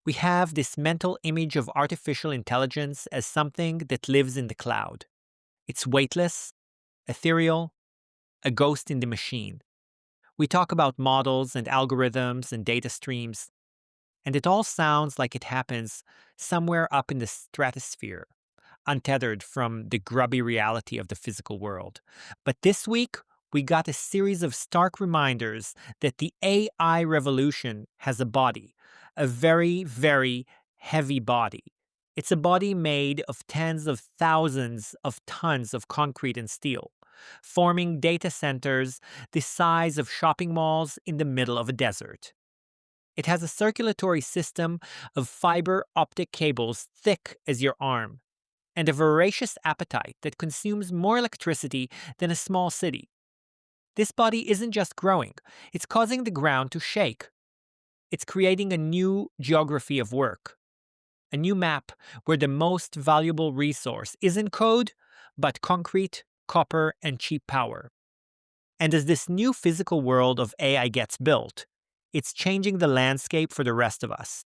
We have this mental image of artificial intelligence as something that lives in the cloud. It's weightless, ethereal, a ghost in the machine. We talk about models and algorithms and data streams, and it all sounds like it happens somewhere up in the stratosphere, untethered from the grubby reality of the physical world. But this week, we got a series of stark reminders that the AI revolution has a body, a very, very heavy body. It's a body made of tens of thousands of tons of concrete and steel, forming data centers the size of shopping malls in the middle of a desert. It has a circulatory system of fiber optic cables thick as your arm, and a voracious appetite that consumes more electricity than a small city. This body isn't just growing, it's causing the ground to shake. It's creating a new geography of work, a new map where the most valuable resource isn't code, but concrete, copper, and cheap power. And as this new physical world of AI gets built, it's changing the landscape for the rest of us.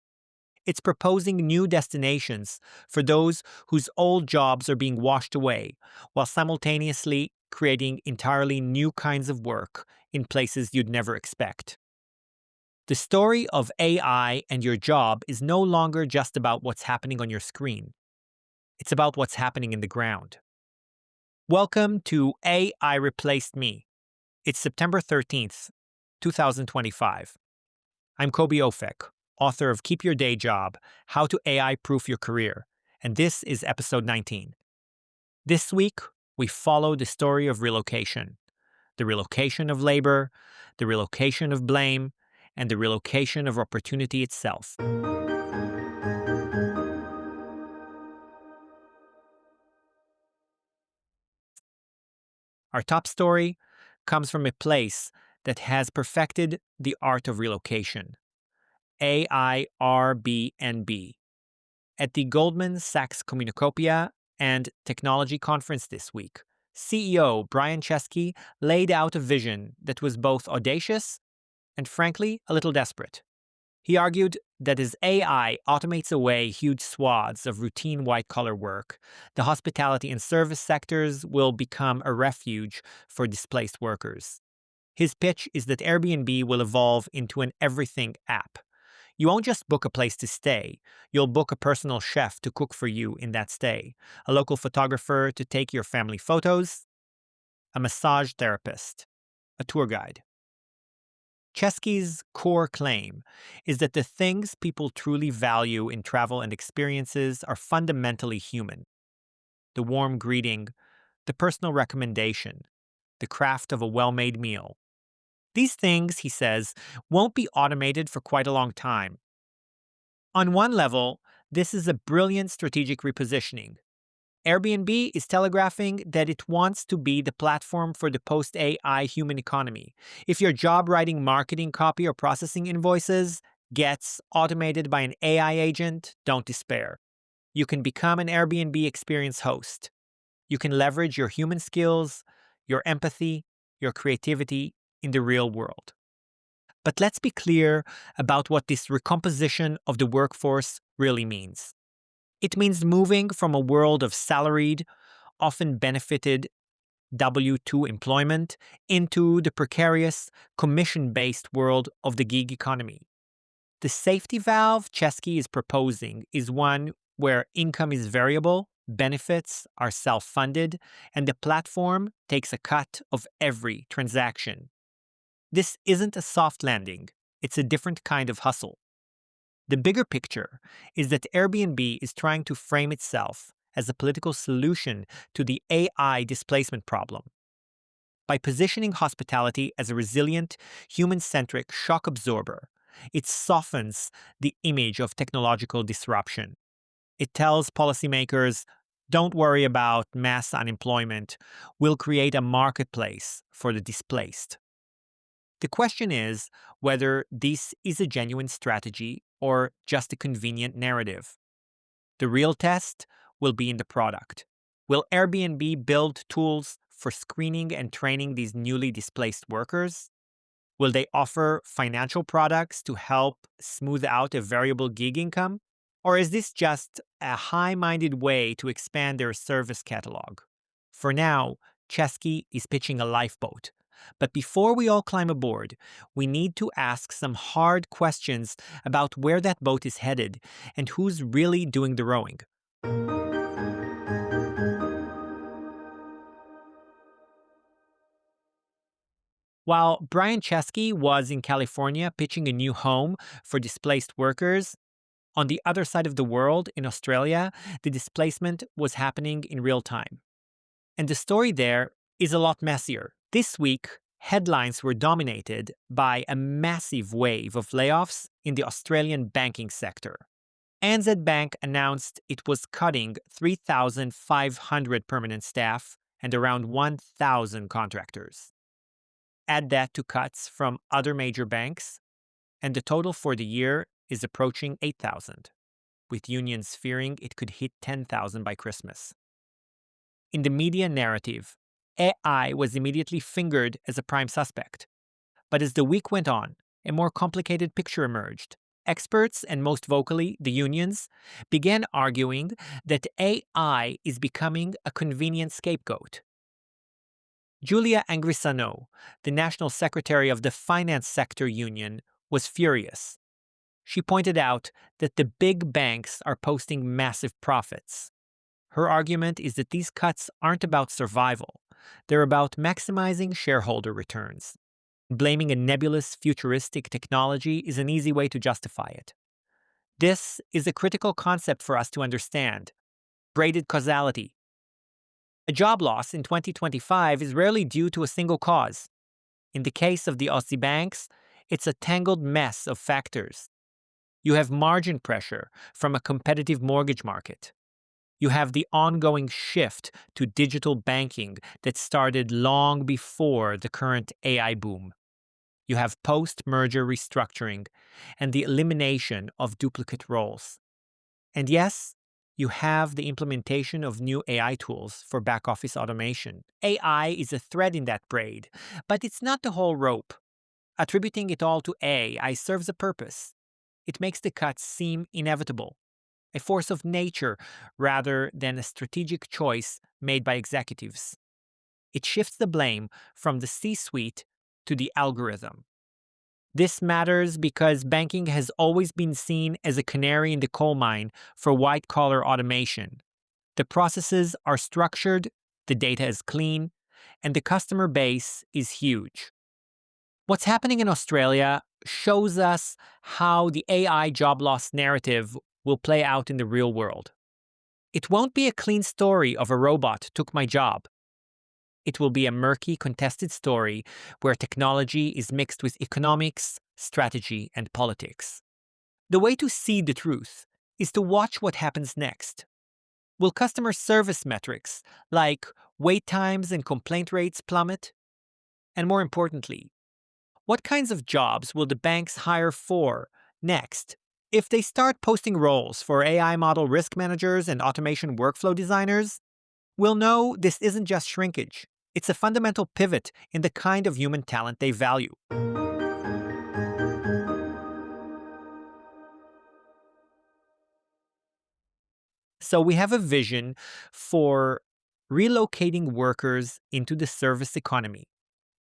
It's proposing new destinations for those whose old jobs are being washed away, while simultaneously creating entirely new kinds of work in places you'd never expect. The story of AI and your job is no longer just about what's happening on your screen. It's about what's happening in the ground. Welcome to AI Replaced Me. It's September 13th, 2025. I'm Koby Ofek, author of Keep Your Day Job, How to AI-Proof Your Career, and this is episode 19. This week, we follow the story of relocation, the relocation of labor, the relocation of blame, and the relocation of opportunity itself. Our top story comes from a place that has perfected the art of relocation, Airbnb. At the Goldman Sachs Communacopia and Technology Conference this week, CEO Brian Chesky laid out a vision that was both audacious and, frankly, a little desperate. He argued that as AI automates away huge swaths of routine white-collar work, the hospitality and service sectors will become a refuge for displaced workers. His pitch is that Airbnb will evolve into an everything app. You won't just book a place to stay, you'll book a personal chef to cook for you in that stay, a local photographer to take your family photos, a massage therapist, a tour guide. Chesky's core claim is that the things people truly value in travel and experiences are fundamentally human. The warm greeting, the personal recommendation, the craft of a well-made meal. These things, he says, won't be automated for quite a long time. On one level, this is a brilliant strategic repositioning. Airbnb is telegraphing that it wants to be the platform for the post-AI human economy. If your job writing marketing copy or processing invoices gets automated by an AI agent, don't despair. You can become an Airbnb experience host. You can leverage your human skills, your empathy, your creativity in the real world. But let's be clear about what this recomposition of the workforce really means. It means moving from a world of salaried, often benefited W-2 employment into the precarious, commission-based world of the gig economy. The safety valve Chesky is proposing is one where income is variable, benefits are self-funded, and the platform takes a cut of every transaction. This isn't a soft landing, it's a different kind of hustle. The bigger picture is that Airbnb is trying to frame itself as a political solution to the AI displacement problem. By positioning hospitality as a resilient, human-centric shock absorber, it softens the image of technological disruption. It tells policymakers, don't worry about mass unemployment, we'll create a marketplace for the displaced. The question is whether this is a genuine strategy or just a convenient narrative. The real test will be in the product. Will Airbnb build tools for screening and training these newly displaced workers? Will they offer financial products to help smooth out a variable gig income? Or is this just a high minded way to expand their service catalog? For now, Chesky is pitching a lifeboat. But before we all climb aboard, we need to ask some hard questions about where that boat is headed and who's really doing the rowing. While Brian Chesky was in California pitching a new home for displaced workers, on the other side of the world, in Australia, the displacement was happening in real time. And the story there is a lot messier. This week, headlines were dominated by a massive wave of layoffs in the Australian banking sector. ANZ Bank announced it was cutting 3,500 permanent staff and around 1,000 contractors. Add that to cuts from other major banks, and the total for the year is approaching 8,000, with unions fearing it could hit 10,000 by Christmas. In the media narrative, AI was immediately fingered as a prime suspect. But as the week went on, a more complicated picture emerged. Experts, and most vocally the unions, began arguing that AI is becoming a convenient scapegoat. Julia Angrisano, the national secretary of the finance sector union, was furious. She pointed out that the big banks are posting massive profits. Her argument is that these cuts aren't about survival. They're about maximizing shareholder returns. Blaming a nebulous, futuristic technology is an easy way to justify it. This is a critical concept for us to understand: braided causality. A job loss in 2025 is rarely due to a single cause. In the case of the Aussie banks, it's a tangled mess of factors. You have margin pressure from a competitive mortgage market. You have the ongoing shift to digital banking that started long before the current AI boom. You have post-merger restructuring and the elimination of duplicate roles. And yes, you have the implementation of new AI tools for back-office automation. AI is a thread in that braid, but it's not the whole rope. Attributing it all to AI serves a purpose. It makes the cuts seem inevitable, a force of nature rather than a strategic choice made by executives. It shifts the blame from the C-suite to the algorithm. This matters because banking has always been seen as a canary in the coal mine for white-collar automation. The processes are structured, the data is clean, and the customer base is huge. What's happening in Australia shows us how the AI job loss narrative will play out in the real world. It won't be a clean story of a robot took my job. It will be a murky, contested story where technology is mixed with economics, strategy, and politics. The way to see the truth is to watch what happens next. Will customer service metrics like wait times and complaint rates plummet? And more importantly, what kinds of jobs will the banks hire for next? If they start posting roles for AI model risk managers and automation workflow designers, we'll know this isn't just shrinkage. It's a fundamental pivot in the kind of human talent they value. So we have a vision for relocating workers into the service economy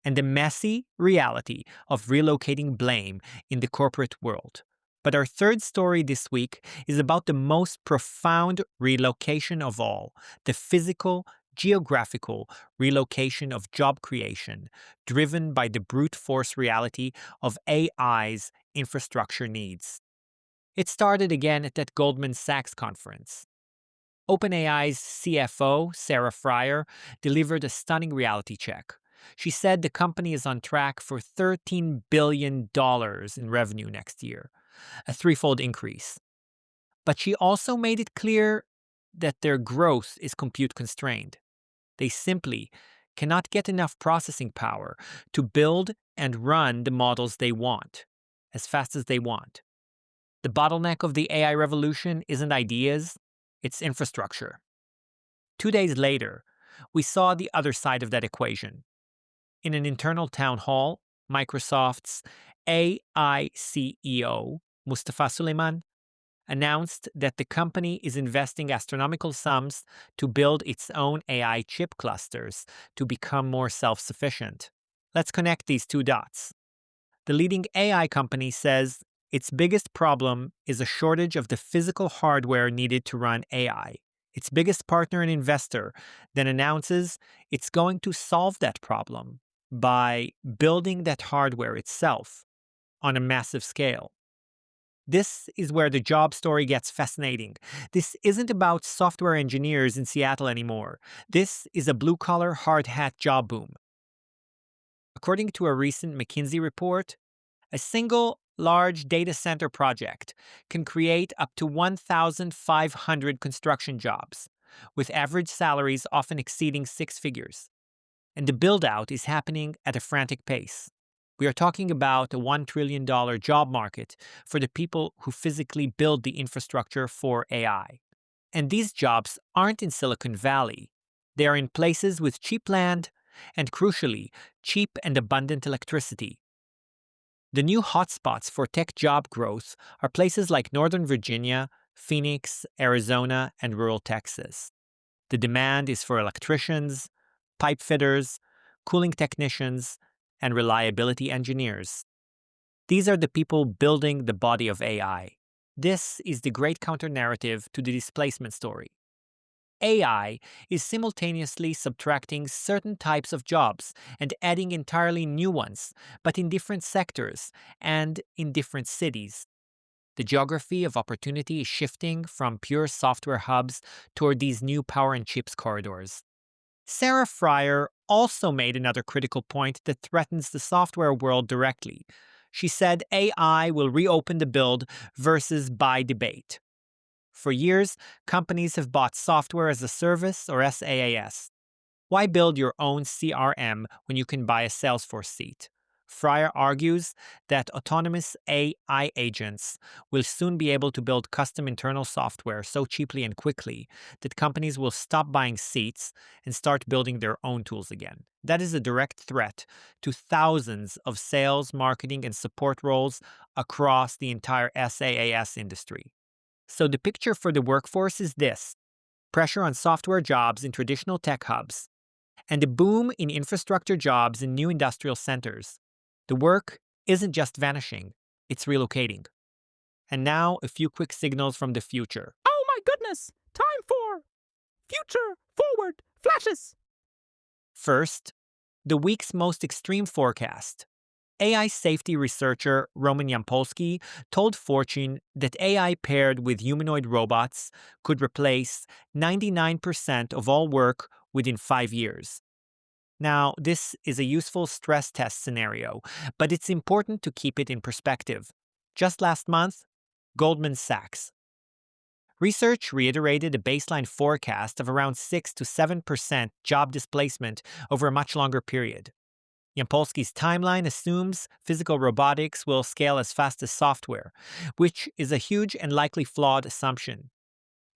and the messy reality of relocating blame in the corporate world. But our third story this week is about the most profound relocation of all, the physical, geographical relocation of job creation, driven by the brute force reality of AI's infrastructure needs. It started again at that Goldman Sachs conference. OpenAI's CFO, Sarah Fryer, delivered a stunning reality check. She said the company is on track for $13 billion in revenue next year, a threefold increase. But she also made it clear that their growth is compute constrained. They simply cannot get enough processing power to build and run the models they want, as fast as they want. The bottleneck of the AI revolution isn't ideas, it's infrastructure. 2 days later, we saw the other side of that equation. In an internal town hall, Microsoft's AI CEO, Mustafa Suleyman, announced that the company is investing astronomical sums to build its own AI chip clusters to become more self sufficient. Let's connect these two dots. The leading AI company says its biggest problem is a shortage of the physical hardware needed to run AI. Its biggest partner and investor then announces it's going to solve that problem by building that hardware itself on a massive scale. This is where the job story gets fascinating. This isn't about software engineers in Seattle anymore. This is a blue collar, hard hat job boom. According to a recent McKinsey report, a single large data center project can create up to 1,500 construction jobs, with average salaries often exceeding six figures. And the build out is happening at a frantic pace. We are talking about a $1 trillion job market for the people who physically build the infrastructure for AI. And these jobs aren't in Silicon Valley. They are in places with cheap land and, crucially, cheap and abundant electricity. The new hotspots for tech job growth are places like Northern Virginia, Phoenix, Arizona, and rural Texas. The demand is for electricians, pipe fitters, cooling technicians, and reliability engineers. These are the people building the body of AI. This is the great counter-narrative to the displacement story. AI is simultaneously subtracting certain types of jobs and adding entirely new ones, but in different sectors and in different cities. The geography of opportunity is shifting from pure software hubs toward these new power and chips corridors. Sarah Fryer also made another critical point that threatens the software world directly. She said AI will reopen the build versus buy debate. For years, companies have bought software as a service or SaaS. Why build your own CRM when you can buy a Salesforce seat? Fryer argues that autonomous AI agents will soon be able to build custom internal software so cheaply and quickly that companies will stop buying seats and start building their own tools again. That is a direct threat to thousands of sales, marketing, and support roles across the entire SaaS industry. So the picture for the workforce is this: pressure on software jobs in traditional tech hubs, and a boom in infrastructure jobs in new industrial centers. The work isn't just vanishing, it's relocating. And now, a few quick signals from the future. Oh my goodness! Time for future forward flashes! First, the week's most extreme forecast. AI safety researcher Roman Yampolsky told Fortune that AI paired with humanoid robots could replace 99% of all work within 5 years. Now, this is a useful stress test scenario, but it's important to keep it in perspective. Just last month, Goldman Sachs. Research reiterated a baseline forecast of around 6 to 7% job displacement over a much longer period. Yampolsky's timeline assumes physical robotics will scale as fast as software, which is a huge and likely flawed assumption.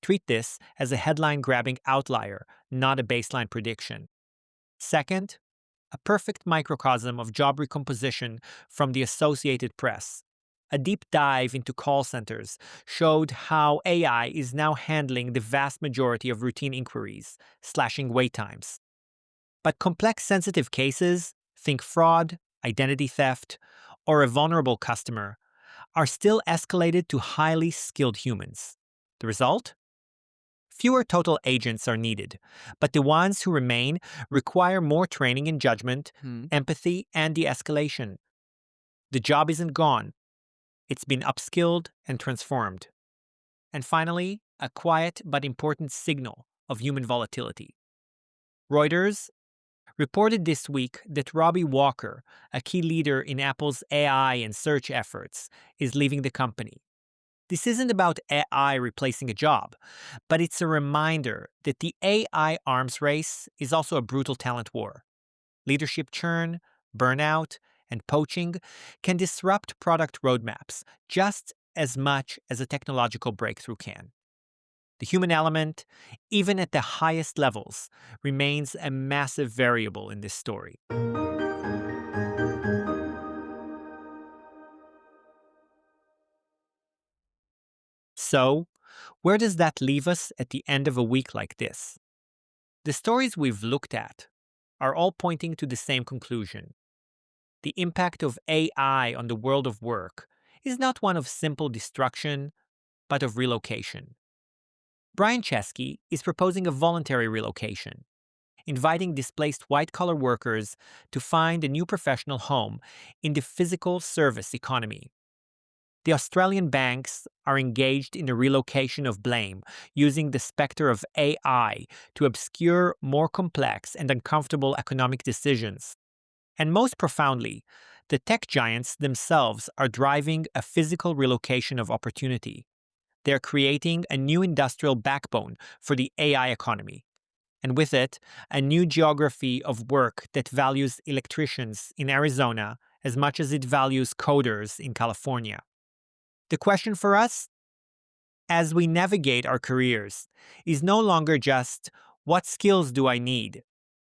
Treat this as a headline-grabbing outlier, not a baseline prediction. Second, a perfect microcosm of job recomposition from the Associated Press. A deep dive into call centers showed how AI is now handling the vast majority of routine inquiries, slashing wait times. But complex sensitive cases, think fraud, identity theft, or a vulnerable customer, are still escalated to highly skilled humans. The result? Fewer total agents are needed, but the ones who remain require more training in judgment, empathy, and de-escalation. The job isn't gone. It's been upskilled and transformed. And finally, a quiet but important signal of human volatility. Reuters reported this week that Robbie Walker, a key leader in Apple's AI and search efforts, is leaving the company. This isn't about AI replacing a job, but it's a reminder that the AI arms race is also a brutal talent war. Leadership churn, burnout, and poaching can disrupt product roadmaps just as much as a technological breakthrough can. The human element, even at the highest levels, remains a massive variable in this story. So, where does that leave us at the end of a week like this? The stories we've looked at are all pointing to the same conclusion. The impact of AI on the world of work is not one of simple destruction, but of relocation. Brian Chesky is proposing a voluntary relocation, inviting displaced white-collar workers to find a new professional home in the physical service economy. The Australian banks are engaged in the relocation of blame, using the specter of AI to obscure more complex and uncomfortable economic decisions. And most profoundly, the tech giants themselves are driving a physical relocation of opportunity. They're creating a new industrial backbone for the AI economy, and with it, a new geography of work that values electricians in Arizona as much as it values coders in California. The question for us, as we navigate our careers, is no longer just, what skills do I need?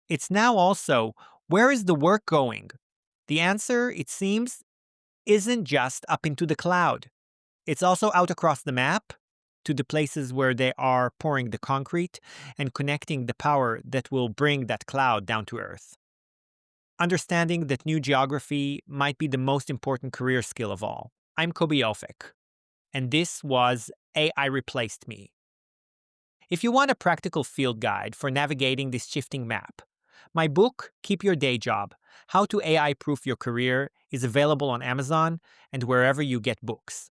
It's now also, where is the work going? The answer, it seems, isn't just up into the cloud. It's also out across the map to the places where they are pouring the concrete and connecting the power that will bring that cloud down to earth. Understanding that new geography might be the most important career skill of all. I'm Koby Ofek, and this was AI Replaced Me. If you want a practical field guide for navigating this shifting map, my book, Keep Your Day Job, How to AI-Proof Your Career, is available on Amazon and wherever you get books.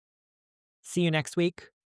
See you next week.